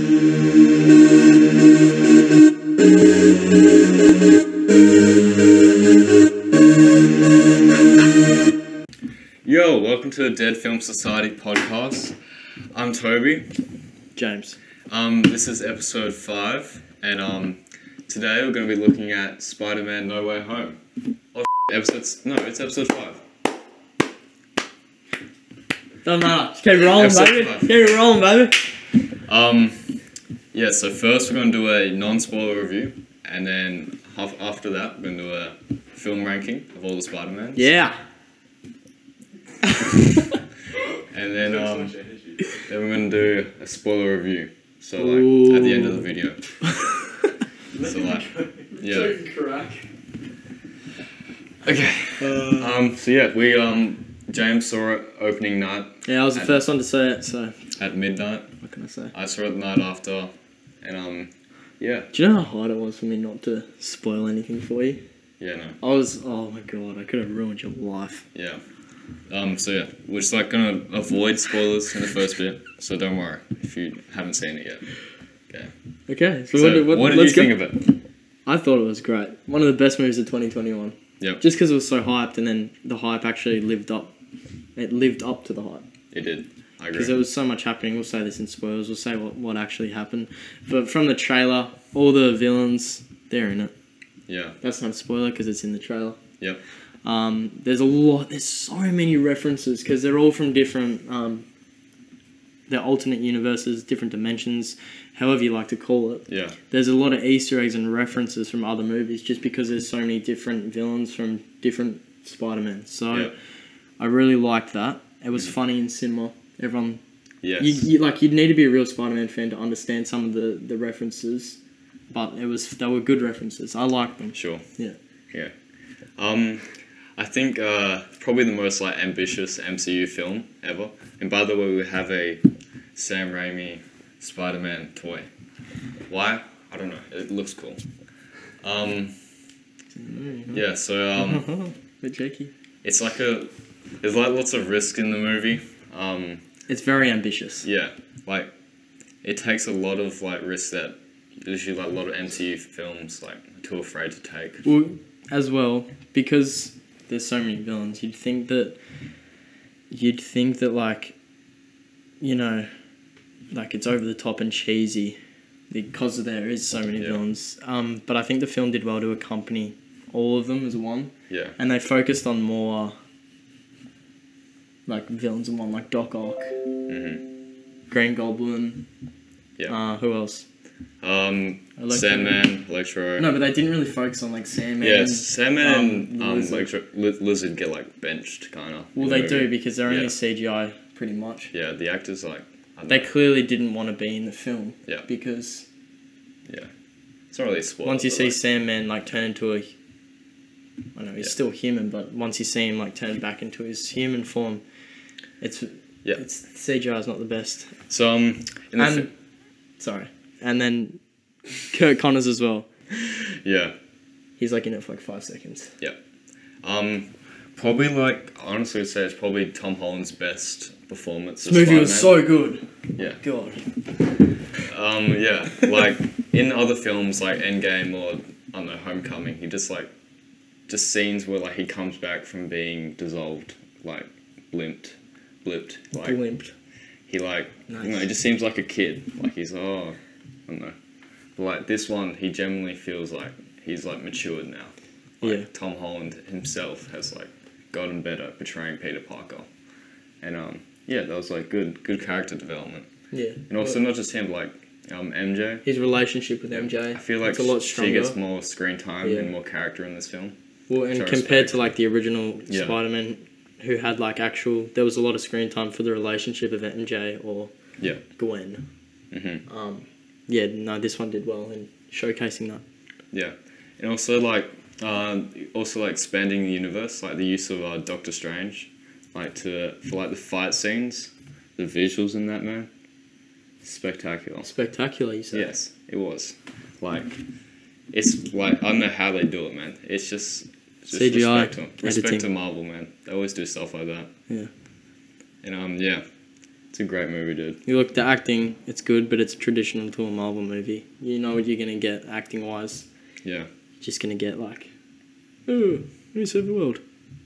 Yo, welcome to the Dead Film Society podcast. I'm Toby. James. This is episode 5, and today we're going to be looking at Spider-Man No Way Home. Oh, it's episode 5. Doesn't matter. Just keep rolling, baby. 5. Keep rolling, baby. Yeah, so first we're going to do a non-spoiler review, and then after that we're going to do a film ranking of all the Spider-Mans. Yeah. And then we're going to do a spoiler review. So like Ooh. at the end of the video. So like, yeah. Okay. So yeah, we James saw it opening night. Yeah, I was the first one to say it, so at midnight. what can I say? I saw it the night after, and yeah. Do you know how hard it was for me not to spoil anything for you? Yeah, no. Oh my god, I could have ruined your life. Yeah. So yeah, we're just like gonna avoid spoilers in the first bit, so don't worry if you haven't seen it yet. Okay. Okay, So what did you think of it? I thought it was great. One of the best movies of 2021. Yep. Just because it was so hyped, and then the hype actually lived up. It lived up to the hype. It did. I agree. Because there was so much happening. We'll say this in spoilers. We'll say what actually happened. But from the trailer, all the villains, they're in it. Yeah. That's not a spoiler because it's in the trailer. Yep. There's so many references because they're all from different, they're alternate universes, different dimensions, however you like to call it. Yeah. There's a lot of Easter eggs and references from other movies just because there's so many different villains from different Spider-Man. So Yep. I really liked that. It was funny in cinema. Everyone, Yes. you'd need to be a real Spider-Man fan to understand some of the references, but they were good references. I liked them. Sure. Yeah. Yeah. I think probably the most like ambitious MCU film ever. And by the way, we have a Sam Raimi Spider-Man toy. Why? I don't know. It looks cool. Yeah. So Bit cheeky. there's like lots of risk in the movie. It's very ambitious. Yeah. Like it takes a lot of like risks that usually like a lot of MCU films like are too afraid to take. Well, as well, because there's so many villains, you'd think that like, you know, like it's over the top and cheesy because there is so many villains. But I think the film did well to accompany all of them as one. Yeah. And they focused on more like villains in one, like Doc Ock, Green Goblin. Yeah. Who else? Sandman, Electro. No, but they didn't really focus on like Sandman. Yeah, Sandman and Lizard. Lizard get like benched, kind of. Well, they do because they're only CGI pretty much. Yeah, the actors like. They clearly didn't want to be in the film. Yeah. Because. Yeah. It's not really a spoiler. Once you see like, Sandman like turn into a. I know he's still human, but once you see him like turn back into his human form, it's CGI is not the best. So sorry, and then Kurt Connors as well. Yeah. He's like in it for like 5 seconds. Yeah. Probably like honestly, I'd say it's probably Tom Holland's best performance. This movie was so good. Yeah. God. Yeah. Like in other films like Endgame or I don't know Homecoming, he just scenes where like he comes back from being dissolved, like blipped. Like Blimped. he like Nice. you know, it just seems like a kid. Like he's I don't know. But like this one, he genuinely feels like he's like matured now. Like Yeah. Tom Holland himself has like gotten better at portraying Peter Parker. And yeah, that was like good character development. Yeah. And also not just him, like MJ. His relationship with MJ. I feel like it's a lot she stronger. gets more screen time and more character in this film. Well, and which I compared respect. to like the original Spider-Man, who had like there was a lot of screen time for the relationship of MJ or Gwen. Mm-hmm. This one did well in showcasing that. Yeah, and also like expanding the universe, like the use of Doctor Strange, like for the fight scenes, the visuals in that, man, spectacular. Spectacular, you say? Yes, it was. Like, it's like I don't know how they do it, man. It's just CGI, respect to Marvel, man. They always do stuff like that. Yeah. And It's a great movie, dude. You look, the acting, it's good, but it's traditional to a Marvel movie. You know what you're gonna get acting wise. Yeah. You're just gonna get like, oh, let me save the world,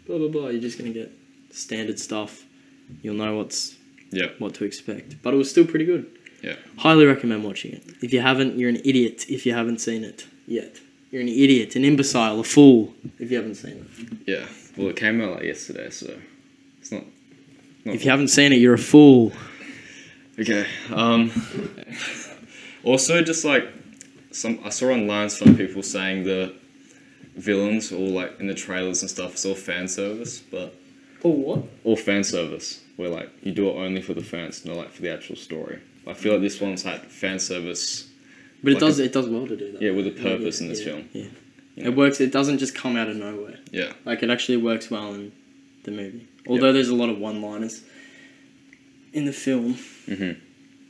blah blah blah. You're just gonna get standard stuff. You'll know what to expect. But it was still pretty good. Yeah. Highly recommend watching it. If you haven't, you're an idiot. If you haven't seen it yet, you're an idiot, an imbecile, a fool. If you haven't seen it. Yeah. Well, it came out like yesterday, so it's not if you haven't seen it, you're a fool. Okay. Also, just like I saw online some people saying the villains, all like in the trailers and stuff, it's all fan service, but Oh what? all fan service, where like you do it only for the fans, not like for the actual story. I feel like this one's like fan service. But like it does well to do that. Yeah, with a purpose in this film. Yeah. You know? It works. It doesn't just come out of nowhere. Yeah. Like, it actually works well in the movie. Although there's a lot of one-liners in the film,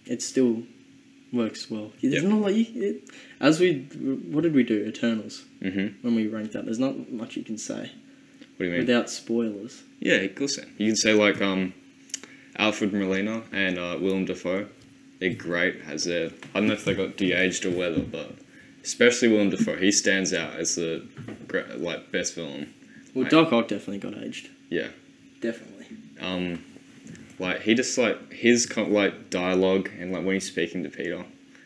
it still works well. There's not like what did we do? Eternals. When we ranked that, there's not much you can say. What do you mean? Without spoilers. Yeah, of course. You can say like Alfred Molina and Willem Dafoe. They're great as I don't know if they got de-aged or whether, but especially Willem Dafoe, he stands out as the best villain. Well, Doc Ock definitely got aged. Yeah. Definitely. Like he just like his dialogue and like when he's speaking to Peter,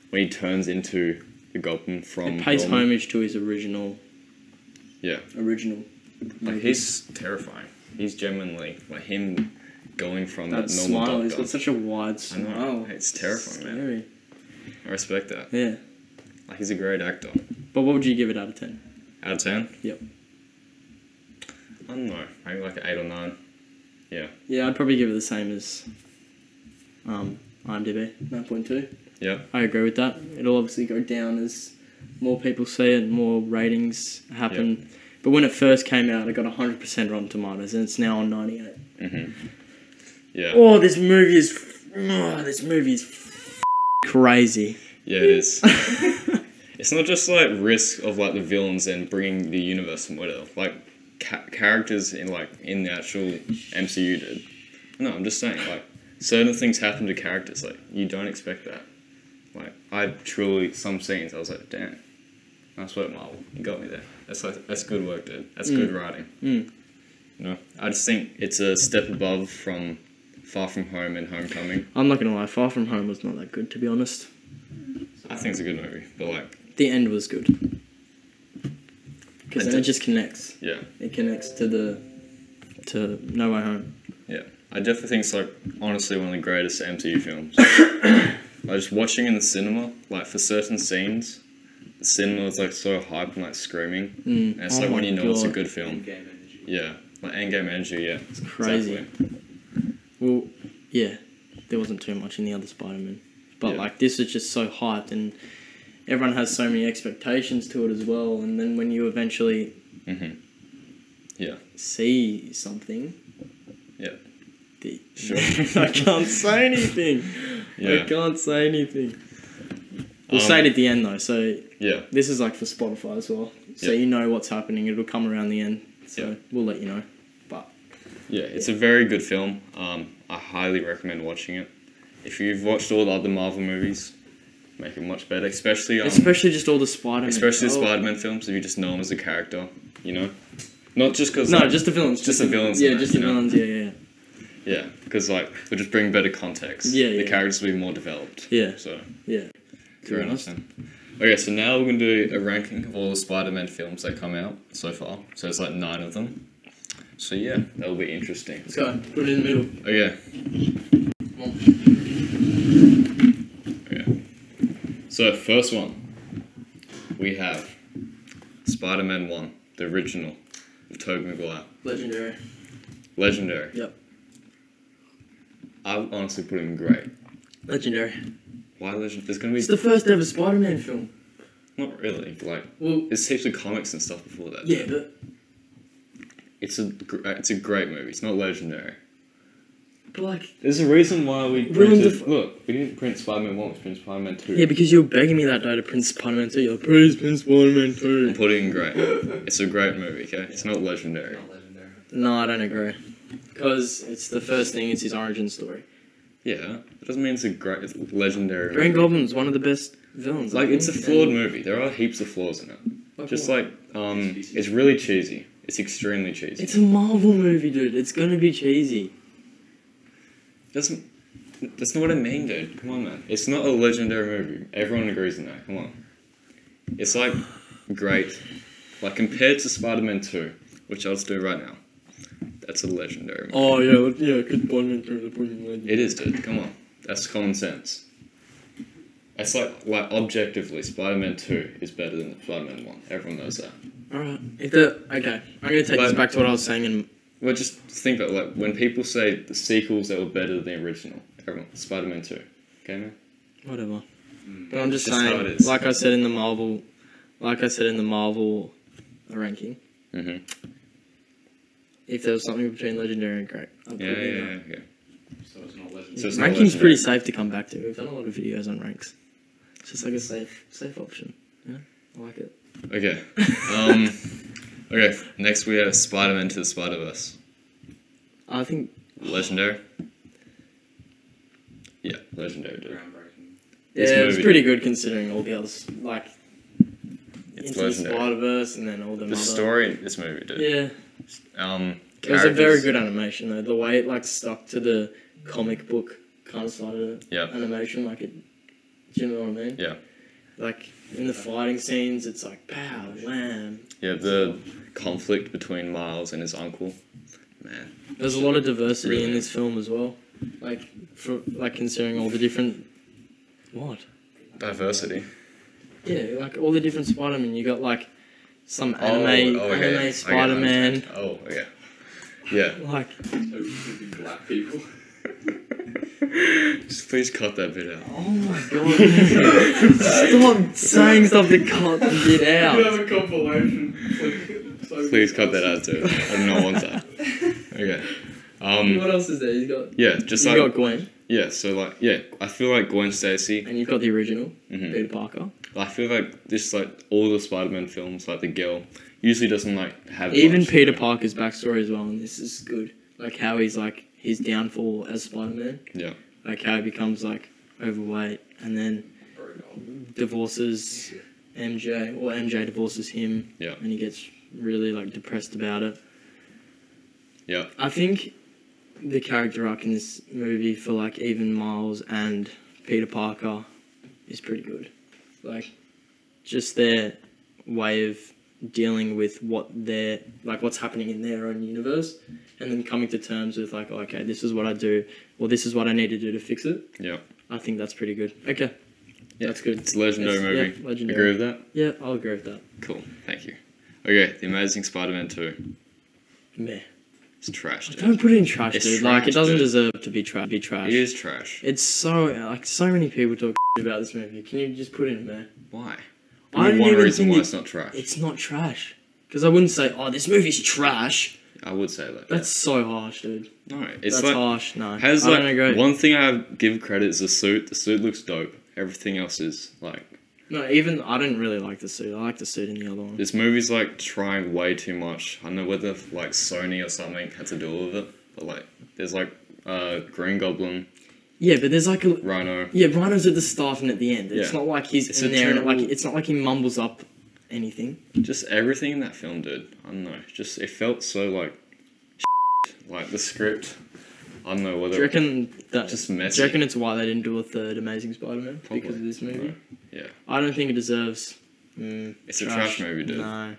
when he turns into the Goblin from. It pays homage to his original. Yeah. Original. Like he's terrifying. He's genuinely like him going from that normal smile. doctor. He's got such a wide smile. I know. It's terrifying, man. I respect that. Yeah. Like he's a great actor. But what would you give it out of 10? Out of 10? Yep. I don't know. Maybe like an 8 or 9. Yeah. Yeah, I'd probably give it the same as IMDb, 9.2. Yeah. I agree with that. It'll obviously go down as more people see it, more ratings happen. Yep. But when it first came out, it got 100% Rotten Tomatoes, and it's now on 98. Yeah. Oh, this movie is crazy. Yeah, it is. It's not just like risk of like the villains and bringing the universe and whatever. Like characters in the actual MCU did. No, I'm just saying like certain things happen to characters like you don't expect that. Like some scenes I was like, damn, nice work, Marvel. You got me there. That's good work, dude. That's good writing. You know, I just think it's a step above from Far From Home and Homecoming. I'm not gonna lie, Far From Home was not that good, to be honest. I think it's a good movie, but like the end was good because it just connects. Yeah, it connects to No Way Home. Yeah, I definitely think it's like honestly one of the greatest MCU films. Like just watching in the cinema, like for certain scenes, the cinema was like so hyped and like screaming, and it's like when you know it's a good film. Endgame energy. Yeah, like Endgame energy. Yeah, it's crazy. Exactly. Well, yeah, there wasn't too much in the other Spider-Man, but like this is just so hyped, and everyone has so many expectations to it as well. And then when you eventually, see something, sure, I can't say anything. Yeah. I can't say anything. We'll say it at the end though. So yeah, this is like for Spotify as well, so you know what's happening. It'll come around the end, so we'll let you know. But yeah, it's a very good film. I highly recommend watching it. If you've watched all the other Marvel movies, make it much better. Especially just all the Spider-Man. Especially the Spider-Man films. If you just know him as a character, you know, not just because just the villains. Just the villains. Yeah, just the villains. Yeah. Yeah, because like we'll just bring better context. Yeah, the characters will be more developed. Yeah. So yeah. Fair enough then. Okay, so now we're gonna do a ranking of all the Spider-Man films that come out so far. So it's like 9 of them. So yeah, that'll be interesting. Let's go. Put it in the middle. Okay. Okay. So first one, we have Spider-Man 1, the original, with Tobey Maguire. Legendary. Yep. I would honestly put him great. Legendary. Why legendary? There's gonna be. It's the first ever Spider-Man film. Not really. Like, well, there's heaps of comics and stuff before that. Yeah, but it's a great movie. It's not legendary. But like, there's a reason why we printed. Look, we didn't print Spider-Man 1. We printed Spider-Man 2. Yeah, because you were begging me that day to print Spider-Man 2. You're like, please print Spider-Man 2. I'm putting in great. It's a great movie. Okay, it's not legendary. No, I don't agree. Because it's the first thing. It's his origin story. Yeah, it doesn't mean it's a great, it's legendary. Green movie. Goblin's one of the best villains. Like, I it's a think, flawed and- movie. There are heaps of flaws in it. Just what? like, it's really cheesy. It's extremely cheesy. It's a Marvel movie, dude. It's gonna be cheesy. Doesn't. That's not what I mean, dude. Come on, man. It's not a legendary movie. Everyone agrees on that. Come on. It's like great. Like compared to Spider-Man 2, which I'll just do right now. That's a legendary movie. Oh yeah, good Spider-Man 3. It is, dude. Come on. That's common sense. It's like objectively, Spider-Man 2 is better than Spider-Man 1. Everyone knows that. Alright. Okay, I'm gonna take this back to what I was saying and Well, just think about like when people say the sequels that were better than the original. Everyone, Spider-Man 2. Okay, man. whatever. But I'm just That's how it saying, is. like I said in the Marvel ranking, Mhm. if there was something between legendary and great, I'd put Yeah, it in yeah, there. yeah. So it's not legendary. So it's not Ranking's legendary. pretty safe to come back to. We've done a lot of videos on ranks. It's just like a safe option. Yeah, I like it. Okay. Okay. Next we have Spider-Man to the Spider-Verse. I think Legendary. Yeah, legendary, dude. Groundbreaking. This it's movie- pretty good considering all the others, like It's Into the legendary. Spider-Verse and then all the The other. story in this movie, dude. Yeah, it was a very characters- good animation though. The way it like stuck to the comic book kind of side of the Yep. animation, like it. Do you know what I mean? Yeah. Like in the fighting scenes, it's like pow, wham. Yeah, the conflict between Miles and his uncle. Man. There's a lot of diversity in Really? this film as well. Like considering all the different. What? Diversity. Yeah, like all the different Spider-Man. You got like some Okay. anime I get it, Spider-Man. Oh, okay. Yeah. Like, So black people. Just please cut that bit out. oh my god. Stop saying stuff that can't get out. a compilation. Please cut that out too. I do not want that. Okay. What else is there? You've got, Yeah, just you like got Gwen, yeah. So like yeah, I feel like Gwen Stacy. and you've got the original, Mhm. Peter Parker. I feel like this like all the Spider-Man films, like the girl usually doesn't like have Even much, Peter you know? Parker's backstory as well, and this is good. Like how he's like, his downfall as Spider-Man. Yeah. Like how he becomes like overweight, and then divorces MJ, or MJ divorces him. Yeah. And he gets really like depressed about it. Yeah. I think the character arc in this movie for like even Miles and Peter Parker is pretty good. Like just their way of dealing with what's happening in their own universe, and then coming to terms with like, okay, this is what I do, or this is what I need to do to fix it. Yeah. I think that's pretty good. Okay. Yeah. That's good. It's a legendary Yes, movie. yeah, legendary. Agree with that? Yeah, I'll agree with that. Cool. Thank you. Okay, The Amazing Spider-Man 2. Meh. It's trash, dude. Don't put it in trash, It's dude. Like, it trash, doesn't dude. deserve to be trash. It is trash. It's so, like, so many people talk about this movie. Can you just put it in there? Why? I Give me don't one even reason think why it- it's not trash. It's not trash. Because I wouldn't say, oh, this movie's trash. I would say that. That's so harsh, dude. Yeah. No, it's That's like harsh. No, has I like don't agree. one thing I give credit is the suit. The suit looks dope. Everything else is like No, even I didn't really like the suit. I like the suit in the other one. this movie's like trying way too much. I don't know whether like Sony or something had to do with it, but like there's like Green Goblin, Yeah, but there's like a Rhino. yeah, Rhino's at the start and at the end. It's Yeah. not like he's It's in a there and like terrible- it's not like he mumbles up anything. Just everything in that film, dude. I don't know. Just it felt so like like the script. I don't know whether Do you reckon that? just Do messy. you reckon it's why they didn't do a third Amazing Spider-Man Probably. because of this movie? Yeah. I don't think it deserves. It's a trash movie, dude. No.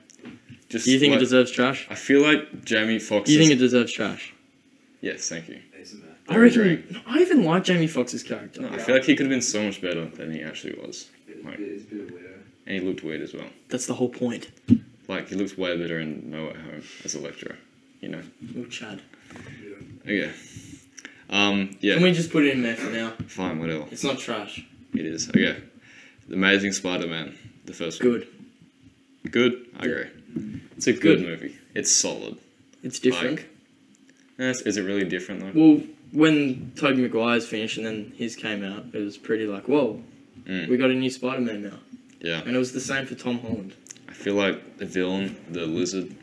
Just Do you think like, it deserves trash? I feel like Jamie Foxx. Do you think it deserves trash? Yes, thank you. I Very reckon. agreeing. I even like Jamie Foxx's character. No, I feel like he could have been so much better than he actually was. Like, It's a bit weird. and he looked weird as well. That's the whole point. Like, he looks way better in No Way Home as a lecturer, you know? Oh, Chad. Okay. Yeah, Can we just put it in there for now? fine, whatever. It's not trash. It is. Okay. The Amazing Spider-Man, the first one. Good. Good? I agree. It's a good Good. movie. It's solid. It's different. Like, is it really different though? Well, when Tobey Maguire's finished and then his came out, it was pretty like, whoa, Mm. we got a new Spider-Man now. Yeah. And it was the same for Tom Holland. I feel like the villain, the lizard,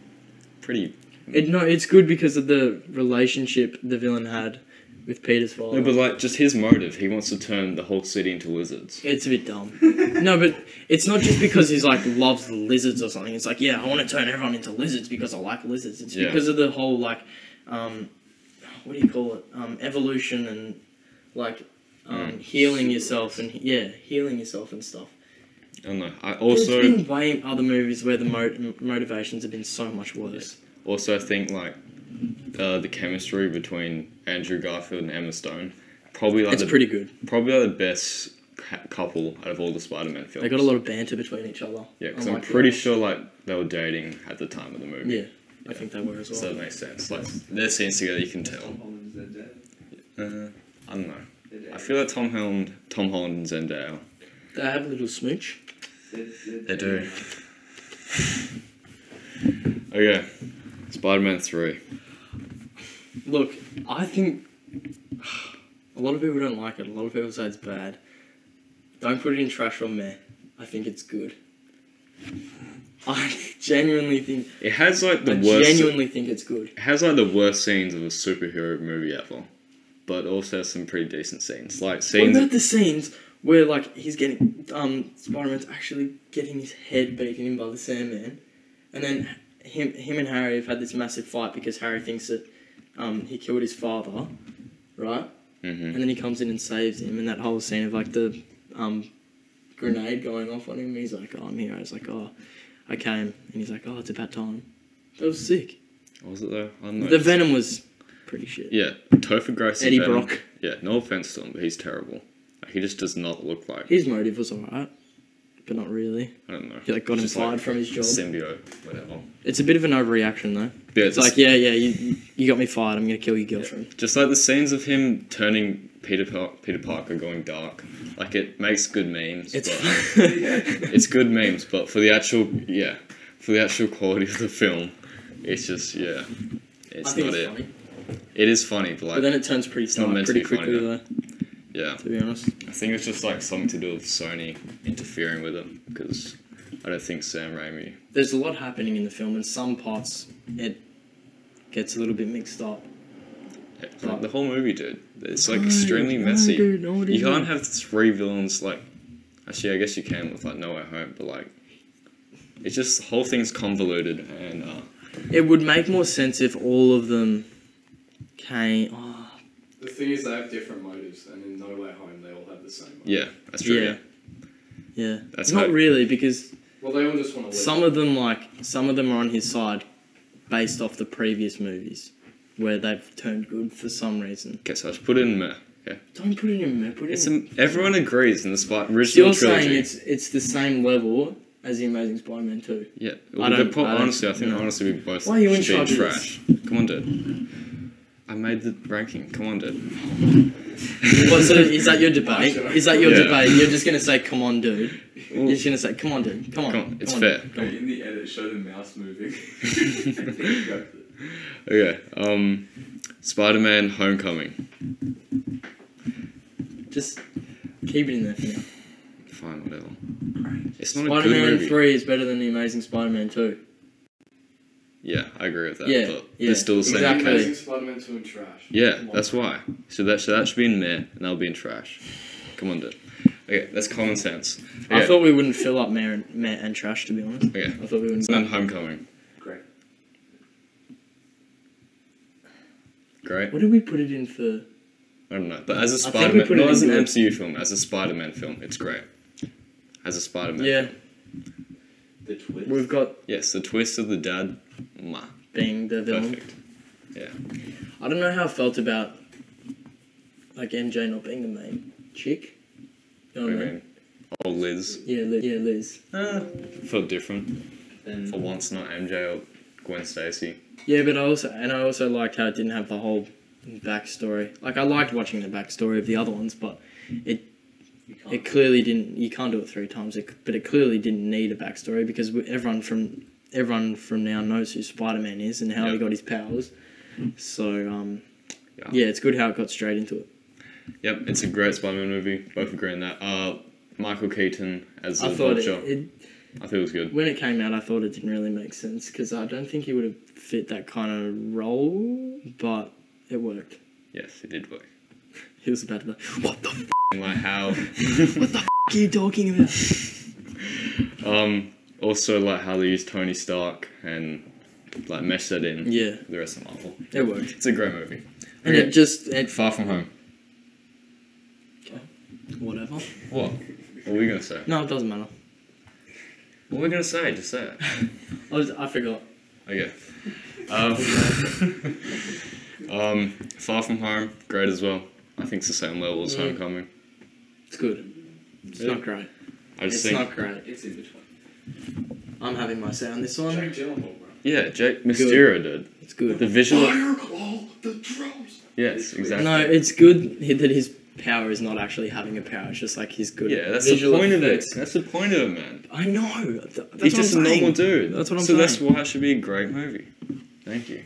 pretty... It's good because of the relationship the villain had with Peter's father. No, but like just his motive. He wants to turn the whole city into lizards. It's a bit dumb. No, but it's not just because he's like loves lizards or something. It's like, yeah, I want to turn everyone into lizards because I like lizards. It's because of the whole like, what do you call it? Evolution and like healing yourself and healing yourself and stuff. I don't know. I also There's been way other movies where the motivations have been so much worse. also think like the chemistry between Andrew Garfield and Emma Stone probably like It's pretty good. probably like the best couple out of all the Spider-Man films. They got a lot of banter between each other. Yeah, because I I'm like pretty that. sure like they were dating at the time of the movie. Yeah, I think they were as well. So that makes sense. Like their scenes together, you can tell. Tom Holland's their dad. I don't know. Their dad. I feel like Tom Holland and Zendaya. They have a little smooch. They do. Okay, Spider-Man 3. Look, I think a lot of people don't like it. A lot of people say it's bad. Don't put it in trash or meh. I think it's good. I genuinely think. It has like the I worst. genuinely think it's good. It has like the worst scenes of a superhero movie ever, but also has some pretty decent scenes. Like What scenes. about the scenes where like he's getting Spider-Man's actually getting his head beaten in by the Sandman, and then him and Harry have had this massive fight because Harry thinks that he killed his father, right? Mm-hmm. And then he comes in and saves him, and that whole scene of like the grenade going off on him. And he's like, "Oh, I'm here." I was like, "Oh, I came," and he's like, "Oh, it's about time." That was sick. Was it though? I don't know. The Venom was pretty shit. Yeah, Topher Grace. Eddie Venom. Brock. Yeah, no offense to him, but he's terrible. Like, he just does not look like. His motive was alright, but not really. I don't know. He like got him Just, fired like, from his job. Symbiote, whatever. It's a bit of an overreaction though. Yeah, It's like, you got me fired. I'm gonna kill your girlfriend. just like the scenes of him turning Peter Parker going dark. Like it makes good memes. It's but it's good memes, but for the actual quality of the film, it's just I it's think not it's it. funny, It is funny, but like but then it turns pretty not dark meant to pretty be funny, quickly though. though. yeah, To be honest, I think it's just like something to do with Sony interfering with it because I don't think Sam Raimi. there's a lot happening in the film, and some parts it gets a little bit mixed up. Like, the whole movie, dude. It's like No, extremely no, messy. dude, no, it You isn't. can't have 3 villains like. Actually, I guess you can with like No Way Home, but like, it's just the whole thing's convoluted and It would make more sense if all of them came. Oh, The thing is, they have different motives, and in No Way Home, they all have the same motive. yeah, that's true. Yeah. Yeah, yeah, That's not how- really because Well, they all just want to live. some of them are on his side, based off the previous movies, where they've turned good for some reason. Okay, so let's put it in meh. Okay, Don't put it in there. Put it it's in. everyone agrees in the original You're trilogy. saying it's the same level as the Amazing Spider-Man 2. Yeah, I don't- honestly, I think no. honestly we both Why are you in should be charge of trash. Come on, dude. I made the ranking. Come on, dude. What, so is that your debate? Is that your Yeah. debate? You're just gonna say, "Come on, dude." Well, You're just gonna say, "Come on, dude. Come on." Come on, it's come fair. dude, come on." In the edit, show the mouse moving. Okay, Spider-Man: Homecoming. Just keep it in there for now. Fine, whatever. It's not a good Spider-Man movie. 3 is better than the Amazing Spider-Man 2. Yeah, I agree with that. Yeah, but yeah, they're still the same. exactly. case. Amazing Spider-Man 2 and trash. Yeah, Come on. that's why. So that should be in meh, and that'll be in trash. Come on, dude. Okay, that's common sense. I Okay, thought we wouldn't fill up meh and trash, to be honest. okay. I thought we wouldn't. And then Homecoming. Great. Great. What did we put it in for? I don't know, but as a I think we Spider-Man, put it not as an in good. MCU film, as a Spider-Man film, it's great. As a Spider-Man. Yeah, The twist. we've got Yes, the twist of the dad. Mwah, being the villain. perfect. Yeah. I don't know how I felt about like MJ not being the main chick. You know I what I mean? mean, oh Liz. Yeah, Liz. Felt different. Then For once, not MJ or Gwen Stacy. Yeah, but I also liked how it didn't have the whole backstory. Like I liked watching the backstory of the other ones, but you can't. it clearly didn't. You can't do it 3 times. But it clearly didn't need a backstory because everyone from now knows who Spider-Man is and how he Yep. got his powers. So Yeah. yeah, it's good how it got straight into it. Yep, it's a great Spider-Man movie. Both agree on that. Michael Keaton as the I thought Vulture. it I thought it was good. when it came out, I thought it didn't really make sense because I don't think he would have fit that kind of role, but it worked. Yes, it did work. He was about to be like, what the f*** And like how, are you talking about? also like how they use Tony Stark and like mesh that in. Yeah, with the rest of Marvel. it worked. It's a great movie. And Okay. it Far From Home. whatever. What? What were we gonna say? No, it doesn't matter. What were we gonna say? Just say it. I forgot. Okay. Far From Home, great as well. I think it's the same level as Homecoming. It's good. It's Really? not great. I just It's think, not great. It's in between. I'm having my say on this one. Jake Gyllenhaal, bro. yeah, Jake Mysterio did. It's good. The visual. Fire all the drums. Yes, exactly. No, it's good that his power is not actually having a power. It's just like he's good. Yeah, at that's the visual point effects. of it. That's the point of it, man. I know. That's He's what just a I'm normal saying. dude. That's what I'm so saying. that's why it should be a great movie. Thank you.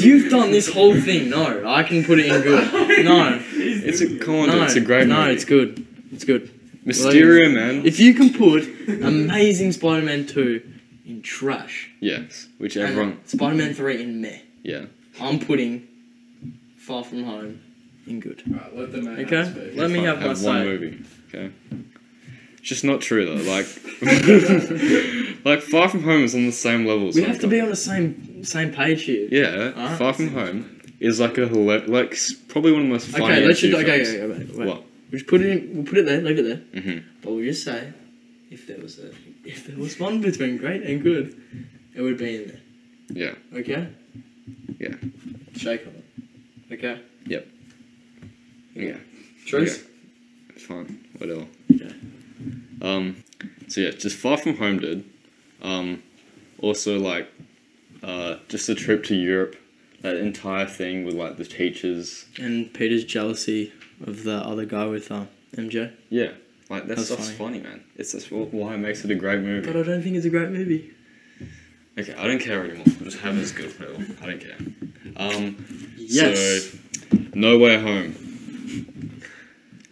You've done this whole thing. No, I can put it in good. No, It's a come on, no, dude, it's a great movie. No, it's good. It's good. Mysterio, man. If you can put Amazing Spider-Man 2 in trash, Yes, which and everyone. Spider-Man 3 in meh, Yeah. I'm putting Far From Home in good. Alright, let the man Okay? speak. Let me Fine, have my one say. movie. Okay. It's just not true though. Like, like Far From Home is on the same level. As We have to be Homecoming. on the same page here. Yeah, Alright. Far From Home is like probably one of the most funny. Okay, let's just MCU okay, films. wait. What? We'll just put it in. We'll put it there. Leave it there. Mm-hmm. But we'll just say, if there was one between great and good, it would be in there. Yeah. Okay. Yeah. Shake on it. Okay. Yeah. Truce. Okay. Fine. Whatever. Okay. So yeah, just Far From Home, dude. Also like, just a trip to Europe. That entire thing with like the teachers. And Peter's jealousy of the other guy with MJ. Yeah. Like that That's stuff's funny, man. It's just why it makes it a great movie. But I don't think it's a great movie. Okay, I don't care anymore. Just have it as good for it. I don't care. Yes. So, No Way Home.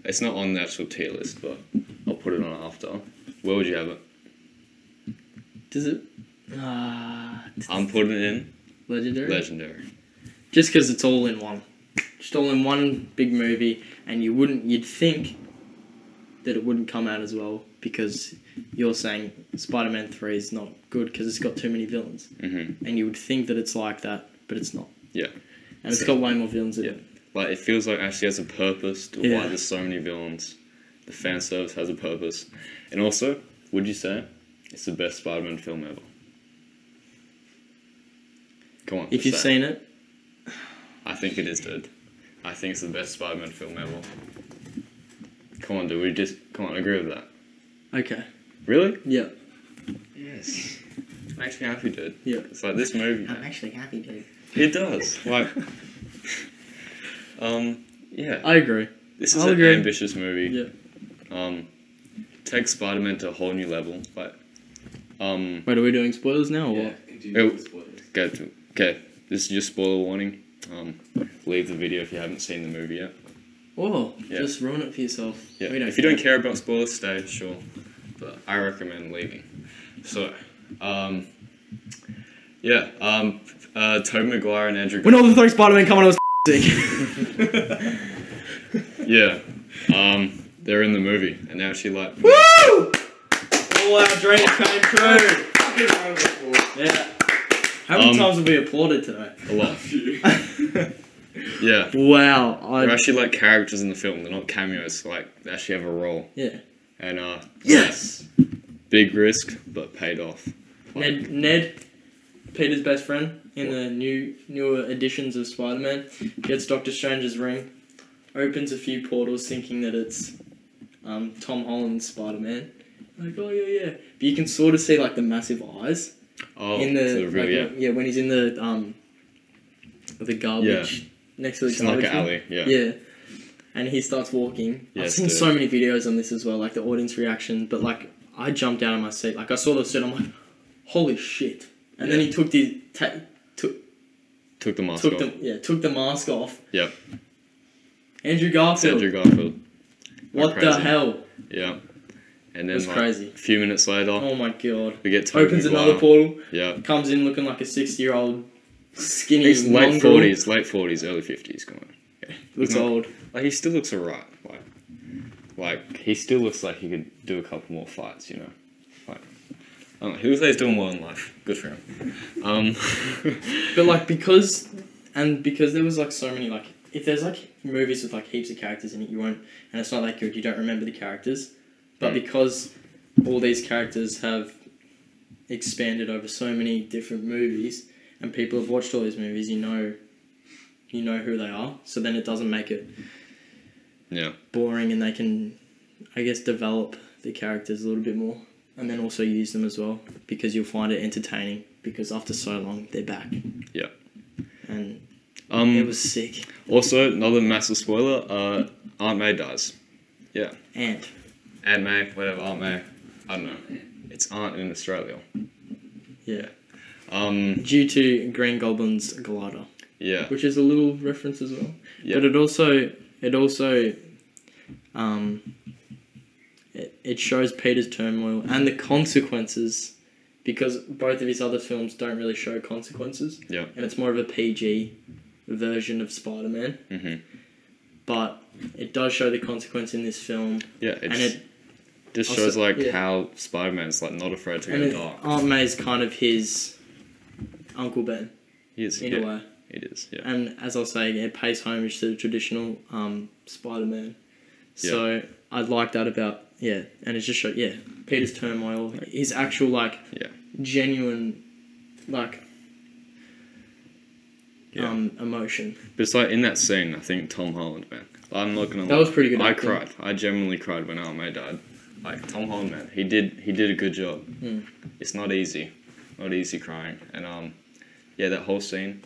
It's not on the actual tier list, but I'll put it on after. Where would you have it? Does it? I'm putting it in Legendary. Legendary. Just because it's all in one. Just all in one big movie, and you'd think that it wouldn't come out as well because you're saying Spider-Man 3 is not good because it's got too many villains. Mm-hmm. And you would think that it's like that, but it's not. Yeah. And it's got way more villains in Yeah. it. Like, it feels like it actually has a purpose to Yeah. why there's so many villains. The fan service has a purpose. And also, would you say it's the best Spider-Man film ever? Come on. If just you've say it. seen it, I think it is, dude. I think it's the best Spider-Man film ever. Come on, dude. Come on, agree with that. okay. Really? Yeah. Yes. Makes me happy, dude. Yeah. It's like this movie, man. actually happy, dude. It does. Like, yeah. I agree. This is I'll an agree. ambitious movie. Yeah. Takes Spider-Man to a whole new level. Like, Wait, are we doing spoilers now or Yeah, what? continue with the spoilers. okay, this is just spoiler warning. Leave the video if you haven't seen the movie yet. Oh, Yeah. just ruin it for yourself. Yeah. We don't If you don't care about spoilers, stay, sure. But I recommend leaving. So, Tobey Maguire and Andrew When all the three Spider-Man come on, I was sick. Yeah. They're in the movie, and they actually like. Woo! All our dreams came true. Fucking round of applause. Yeah. How many times have we applauded today? A lot. Yeah. Wow. They're actually like characters in the film. They're not cameos. Like they actually have a role. Yeah. And Yes. big risk, but paid off. Ned, Peter's best friend in the newer editions of Spider-Man, gets Doctor Strange's ring, opens a few portals thinking that it's Tom Holland's Spider-Man. Like, oh yeah. But you can sort of see like the massive eyes Oh, in the so really, like, when he's in the garbage next to the It's like garbage. an alley. Yeah. Yeah. And he starts walking. I've Yes, seen dude. so many videos on this as well, like the audience reaction, but like I jumped out of my seat. Like I saw the suit, I'm like, holy shit. And then he took Took the mask took off. the mask off. Yep. Andrew It's Garfield. Andrew Garfield. What Crazy. the hell? Yeah. And then It was like, crazy. a few minutes later, Oh my god. we get Tobey Opens Maguire. another portal, Yeah. comes in looking like a 60-year-old skinny He's late mongrel. 40s, early 50s. Come on. Yeah. Looks He's not- old. like he still looks alright. Like he still looks like he could do a couple more fights. You know, like I don't know. He looks like he's doing well in life. Good for him. But like because there was like so many like if there's like movies with like heaps of characters in it, you won't, and it's not that good. You don't remember the characters, but because all these characters have expanded over so many different movies, and people have watched all these movies, you know who they are. So then it doesn't make it boring, and they can, I guess, develop the characters a little bit more, and then also use them as well because you'll find it entertaining because after so long they're back. Yeah. And it was sick. Also, another massive spoiler. Aunt May dies. Yeah. Aunt May, whatever. Aunt May. I don't know. It's Aunt in Australia. Yeah. Due to Green Goblin's glider. Yeah. Which is a little reference as well. Yeah. But it also it shows Peter's turmoil and the consequences, because both of his other films don't really show consequences. Yeah. And it's more of a PG version of Spider-Man. Mm-hmm. But it does show the consequence in this film. Yeah, and it just shows how Spider-Man's like not afraid to go dark. Aunt May's kind of his Uncle Ben. He is, in a way. It is, yeah. And as I was saying, it pays homage to the traditional Spider-Man. So I like that about, and it just showed, Peter's turmoil, his actual, genuine, emotion. But it's like in that scene, I think Tom Holland, man. I'm not gonna lie. That was pretty good. I cried. I genuinely cried when Aunt May died. Like Tom Holland, man, he did a good job. It's not easy crying, and that whole scene.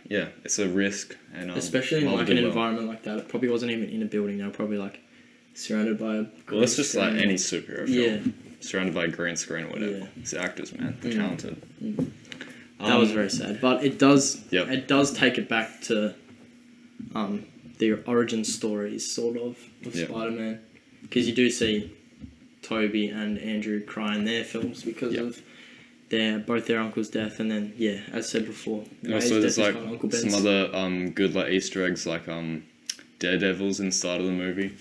Yeah, it's a risk, and especially in like an environment like that. It probably wasn't even in a building. They were probably like surrounded by a. Well, it's just like any superhero film. Yeah. Surrounded by a green screen or whatever. Yeah. It's the actors, man. They're talented. That was very sad, but it does. Yep. It does take it back to, the origin stories sort of Spider-Man, because you do see Toby and Andrew cry in their films because of both their uncle's death, and then as said before, and also there's like some other good like Easter eggs like Daredevil's inside of the movie.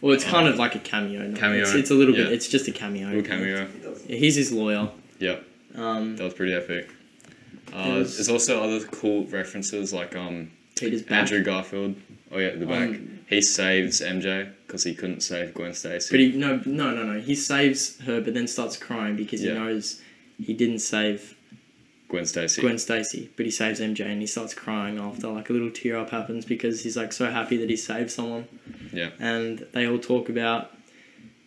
Well, it's kind of like a cameo. It's a little bit. It's just a cameo. Little cameo. Yeah, he's his lawyer. Yep. That was pretty epic. There's also other cool references like Peter's back. Andrew Garfield. Oh yeah, the back. He saves MJ because he couldn't save Gwen Stacy. But no. He saves her, but then starts crying because he knows he didn't save Gwen Stacy. But he saves MJ, and he starts crying after. Like a little tear up happens because he's like so happy that he saved someone. Yeah. And they all talk about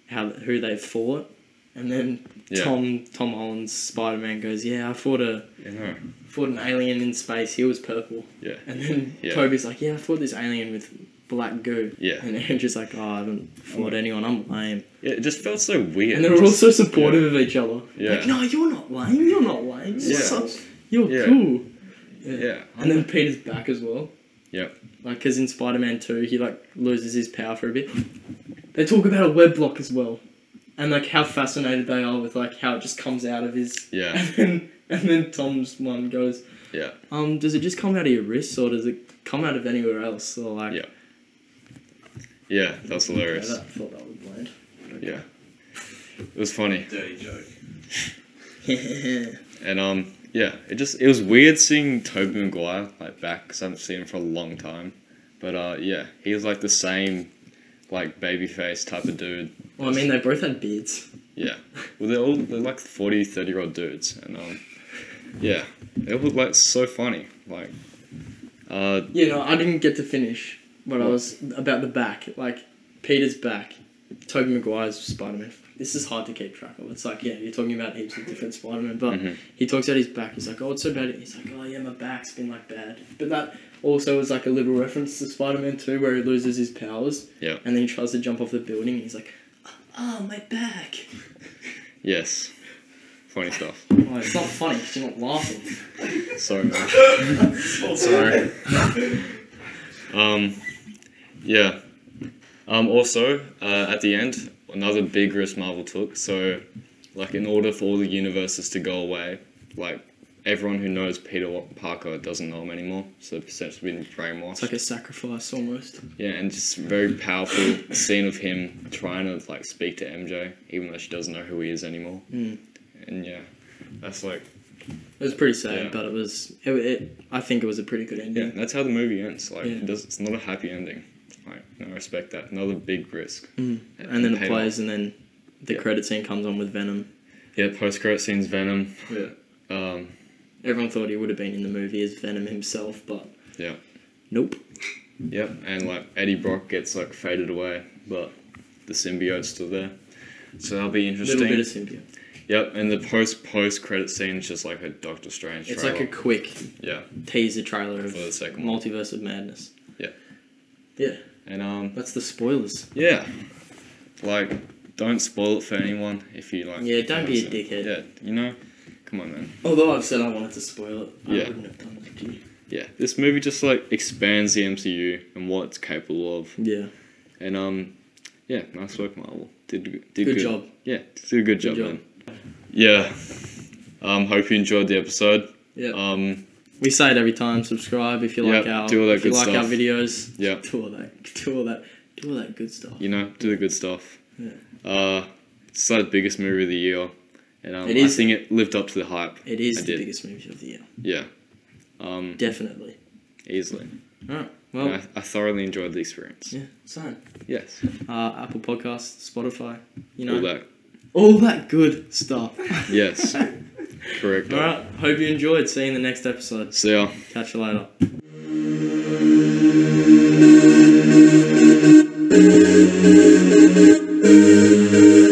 who they've fought, and then Tom Holland's Spider-Man goes, I fought an alien in space. He was purple. Yeah. And then Toby's like, I fought this alien with black goo. Yeah. And Andrew's like, I haven't fought anyone. I'm lame. Yeah, it just felt so weird. And they're all so supportive of each other. Yeah. Like, no, you're not lame. You're not lame. You're Yeah. cool. Yeah. And then Peter's back as well. Yeah. Like, because in Spider-Man 2, he, loses his power for a bit. They talk about a web block as well. And, how fascinated they are with, how it just comes out of his... Yeah. And then Tom's one goes... Yeah. Does it just come out of your wrists, or does it come out of anywhere else? Or, Yeah. Yeah, that was hilarious. I thought that was bland. Okay. Yeah. It was funny. Dirty joke. And, it was weird seeing Tobey Maguire, back, because I haven't seen him for a long time. But, he was, the same... babyface type of dude. Well, I mean, they both had beards. Yeah. Well, they're 40, 30-year-old dudes. And, they all look so funny. I didn't get to finish what I was about the back. Peter's back. Tobey Maguire's Spider-Man. This is hard to keep track of. It's you're talking about heaps of different Spider-Man, but he talks about his back. He's like, it's so bad. He's like, my back's been bad. But that also was a little reference to Spider-Man 2 where he loses his powers. Yeah. And then he tries to jump off the building and he's like, my back. Yes. Funny stuff. Oh, it's not funny because you're not laughing. Sorry, man. Sorry. Yeah. Also, at the end, another big risk Marvel took. So, in order for all the universes to go away, everyone who knows Peter Parker doesn't know him anymore, so essentially been brainwashed. It's like a sacrifice almost. Yeah, and just very powerful scene of him trying to like speak to MJ, even though she doesn't know who he is anymore. Mm. And yeah, that's like It was pretty sad, Yeah. but it was. I think it was a pretty good ending. yeah, that's how the movie ends. Like Yeah. it's not a happy ending. Like no, I respect that. Another big risk. Mm. And then it paid plays, off. and then the Yeah. credit scene comes on with Venom. Yeah, post credit scenes Venom. Yeah. Everyone thought he would have been in the movie as Venom himself, but Yeah. nope. Yep, and like Eddie Brock gets like faded away, but the symbiote's still there. So that'll be interesting. Little bit of symbiote. Yep, and the post credit scene is just like a Doctor Strange It's trailer. like a quick yeah, teaser trailer of for the second one. Multiverse of Madness. Yeah. Yeah, And that's the spoilers. yeah, like don't spoil it for anyone if you like. Yeah, don't be a haven't seen dickhead. it. Yeah, you know, come on, man. Although I've said I wanted to spoil it, I Yeah. wouldn't have done that to you. Yeah, this movie just like expands the MCU and what it's capable of. Yeah, And yeah, nice work, Marvel. Did good job. Yeah, did a good job, job. man. Yeah. Hope you enjoyed the episode. Yeah. We say it every time. Subscribe if you like Yeah, our do all that if you good like our stuff. videos. Yeah. Do all that good stuff. You know, do the good stuff. Yeah. It's like the biggest movie of the year, and It I is. think it lived up to the hype. It is I the did. biggest movie of the year. Yeah. Definitely. Easily. Alright. Well, I thoroughly enjoyed the experience. yeah. Same. Yes. Apple Podcasts, Spotify. You know, All that. all that good stuff. Yes. Correct. All right. Hope you enjoyed. See you in the next episode. See ya. Catch you later. Thank you.